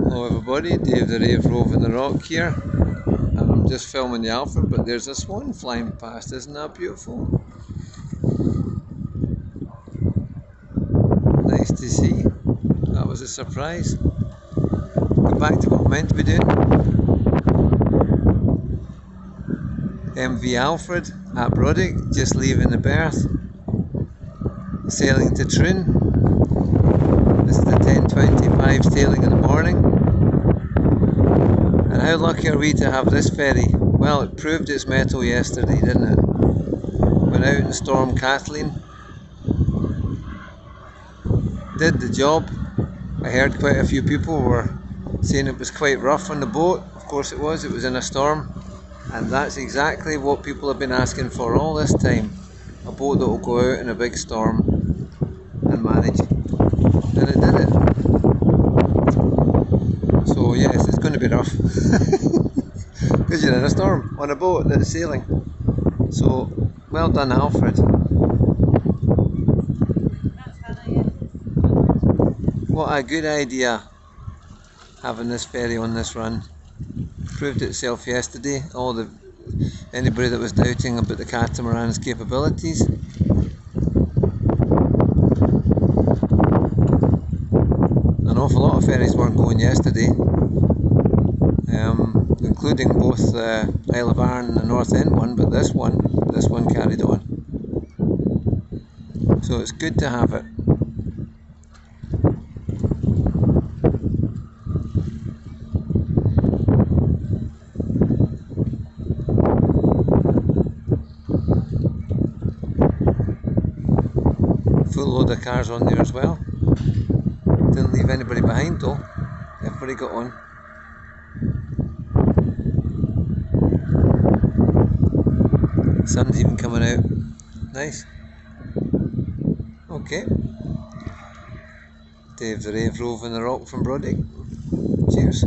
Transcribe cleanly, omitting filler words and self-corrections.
Hello everybody, Dave the Rave Roving the Rock here, and I'm just filming the Alfred, but there's a swan flying past. Isn't that beautiful? Nice to see. That was a surprise. Go back to what I'm meant to be doing. MV Alfred at Brodick, just leaving the berth, sailing to Troon. This is the 10:25 sailing in the morning. And how lucky are we to have this ferry? Well, it proved its mettle yesterday, didn't it? Went out in Storm Kathleen. Did the job. I heard quite a few people were saying it was quite rough on the boat. Of course it was in a storm. And that's exactly what people have been asking for all this time. A boat that will go out in a big storm and manage. And it did it. So yes, it's going to be rough. Because you're in a storm on a boat that's sailing. So, well done Alfred. What a good idea, having this ferry on this run. Proved itself yesterday. Anybody that was doubting about the catamaran's capabilities. An awful lot of ferries weren't going yesterday, including both Isle of Arran and the North End one, but this one carried on. So it's good to have it. Full load of cars on there as well. Didn't leave anybody behind though. Everybody got on. Sun's even coming out. Nice. Okay. Dave the Rave Roving the Rock from Brodick. Cheers.